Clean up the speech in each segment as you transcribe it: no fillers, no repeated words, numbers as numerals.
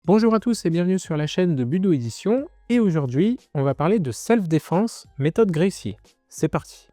Bonjour à tous et bienvenue sur la chaîne de Budo Édition. Et aujourd'hui, on va parler de self-défense, méthode Gracie. C'est parti.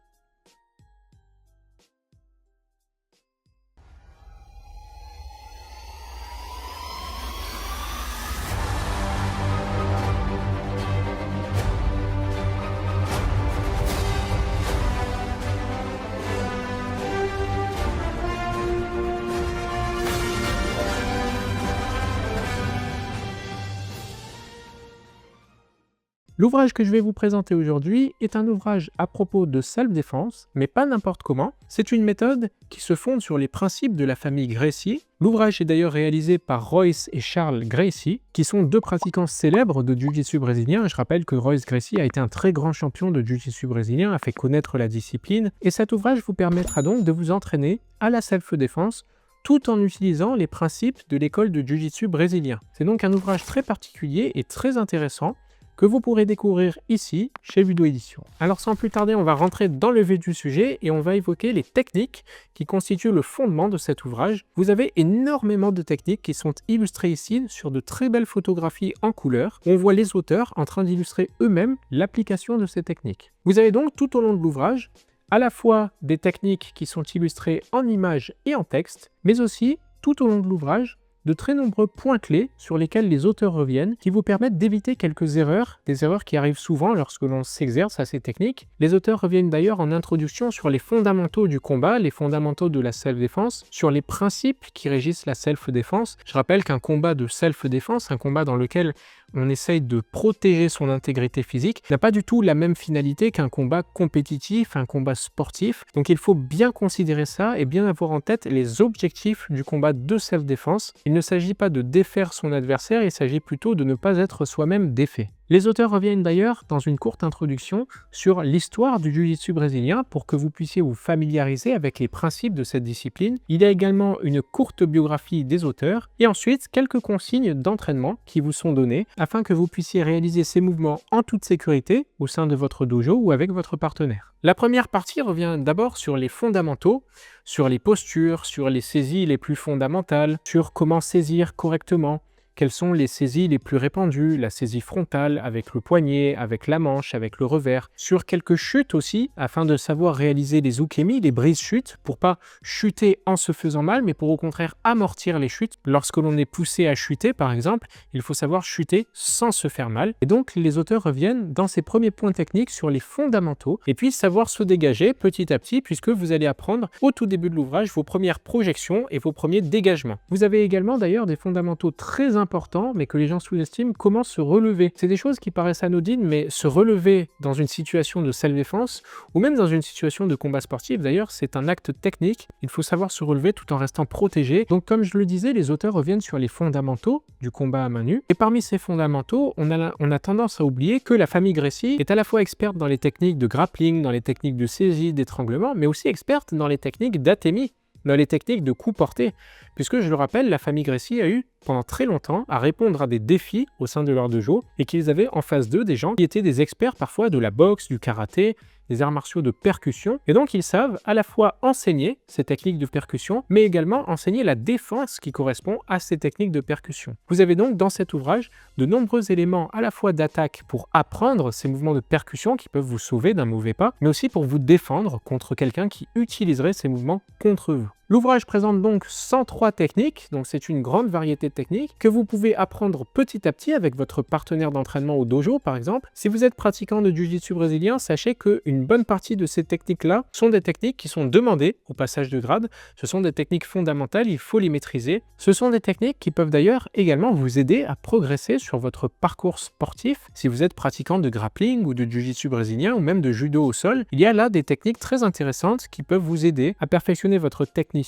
L'ouvrage que je vais vous présenter aujourd'hui est un ouvrage à propos de self-défense, mais pas n'importe comment. C'est une méthode qui se fonde sur les principes de la famille Gracie. L'ouvrage est d'ailleurs réalisé par Royce et Charles Gracie, qui sont deux pratiquants célèbres de Jiu-Jitsu brésilien. Je rappelle que Royce Gracie a été un très grand champion de Jiu-Jitsu brésilien, a fait connaître la discipline, et cet ouvrage vous permettra donc de vous entraîner à la self-défense, tout en utilisant les principes de l'école de Jiu-Jitsu brésilien. C'est donc un ouvrage très particulier et très intéressant, que vous pourrez découvrir ici, chez Budo Édition. Alors sans plus tarder, on va rentrer dans le vif du sujet et on va évoquer les techniques qui constituent le fondement de cet ouvrage. Vous avez énormément de techniques qui sont illustrées ici sur de très belles photographies en couleur, où on voit les auteurs en train d'illustrer eux-mêmes l'application de ces techniques. Vous avez donc tout au long de l'ouvrage à la fois des techniques qui sont illustrées en images et en texte, mais aussi tout au long de l'ouvrage, de très nombreux points clés sur lesquels les auteurs reviennent, qui vous permettent d'éviter quelques erreurs, des erreurs qui arrivent souvent lorsque l'on s'exerce à ces techniques. Les auteurs reviennent d'ailleurs en introduction sur les fondamentaux du combat, les fondamentaux de la self-défense, sur les principes qui régissent la self-défense. Je rappelle qu'un combat de self-défense, un combat dans lequel on essaye de protéger son intégrité physique, n'a pas du tout la même finalité qu'un combat compétitif, un combat sportif. Donc il faut bien considérer ça et bien avoir en tête les objectifs du combat de self-défense. Il ne s'agit pas de défaire son adversaire, il s'agit plutôt de ne pas être soi-même défait. Les auteurs reviennent d'ailleurs dans une courte introduction sur l'histoire du Jiu-Jitsu brésilien pour que vous puissiez vous familiariser avec les principes de cette discipline. Il y a également une courte biographie des auteurs et ensuite quelques consignes d'entraînement qui vous sont données afin que vous puissiez réaliser ces mouvements en toute sécurité au sein de votre dojo ou avec votre partenaire. La première partie revient d'abord sur les fondamentaux, sur les postures, sur les saisies les plus fondamentales, sur comment saisir correctement. Quelles sont les saisies les plus répandues, la saisie frontale avec le poignet, avec la manche, avec le revers. Sur quelques chutes aussi, afin de savoir réaliser les ukemi, les brises-chutes, pour pas chuter en se faisant mal, mais pour au contraire amortir les chutes. Lorsque l'on est poussé à chuter, par exemple, il faut savoir chuter sans se faire mal. Et donc, les auteurs reviennent dans ces premiers points techniques sur les fondamentaux, et puis savoir se dégager petit à petit, puisque vous allez apprendre au tout début de l'ouvrage vos premières projections et vos premiers dégagements. Vous avez également d'ailleurs des fondamentaux très importants, mais que les gens sous-estiment, comment se relever. C'est des choses qui paraissent anodines, mais se relever dans une situation de self-défense, ou même dans une situation de combat sportif, d'ailleurs, c'est un acte technique. Il faut savoir se relever tout en restant protégé. Donc, comme je le disais, les auteurs reviennent sur les fondamentaux du combat à main nue. Et parmi ces fondamentaux, on a tendance à oublier que la famille Gracie est à la fois experte dans les techniques de grappling, dans les techniques de saisie, d'étranglement, mais aussi experte dans les techniques d'atemi, dans les techniques de coups portés, puisque je le rappelle, la famille Gracie a eu pendant très longtemps à répondre à des défis au sein de leur dojo et qu'ils avaient en face d'eux des gens qui étaient des experts parfois de la boxe, du karaté, des arts martiaux de percussion, et donc ils savent à la fois enseigner ces techniques de percussion, mais également enseigner la défense qui correspond à ces techniques de percussion. Vous avez donc dans cet ouvrage de nombreux éléments à la fois d'attaque pour apprendre ces mouvements de percussion qui peuvent vous sauver d'un mauvais pas, mais aussi pour vous défendre contre quelqu'un qui utiliserait ces mouvements contre vous. L'ouvrage présente donc 103 techniques, donc c'est une grande variété de techniques que vous pouvez apprendre petit à petit avec votre partenaire d'entraînement au dojo par exemple. Si vous êtes pratiquant de Jiu-Jitsu brésilien, sachez qu'une bonne partie de ces techniques-là sont des techniques qui sont demandées au passage de grade. Ce sont des techniques fondamentales, il faut les maîtriser. Ce sont des techniques qui peuvent d'ailleurs également vous aider à progresser sur votre parcours sportif. Si vous êtes pratiquant de grappling ou de Jiu-Jitsu brésilien ou même de judo au sol, il y a là des techniques très intéressantes qui peuvent vous aider à perfectionner votre technique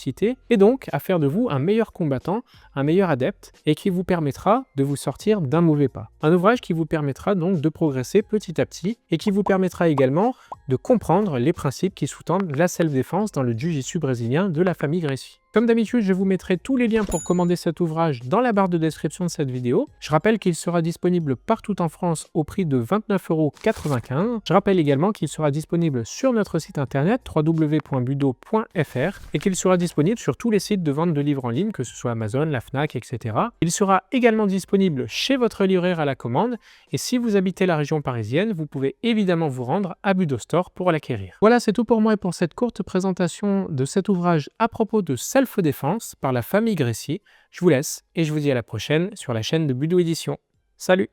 et donc à faire de vous un meilleur combattant, un meilleur adepte et qui vous permettra de vous sortir d'un mauvais pas. Un ouvrage qui vous permettra donc de progresser petit à petit et qui vous permettra également de comprendre les principes qui sous-tendent la self-défense dans le Jiu-Jitsu brésilien de la famille Gracie. Comme d'habitude, je vous mettrai tous les liens pour commander cet ouvrage dans la barre de description de cette vidéo. Je rappelle qu'il sera disponible partout en France au prix de 29,95 €. Je rappelle également qu'il sera disponible sur notre site internet www.budo.fr et qu'il sera disponible sur tous les sites de vente de livres en ligne, que ce soit Amazon, la Fnac, etc. Il sera également disponible chez votre libraire à la commande et si vous habitez la région parisienne, vous pouvez évidemment vous rendre à Budo Store pour l'acquérir. Voilà, c'est tout pour moi et pour cette courte présentation de cet ouvrage à propos de self-défense par la famille Gressier. Je vous laisse et je vous dis à la prochaine sur la chaîne de Budo Édition. Salut!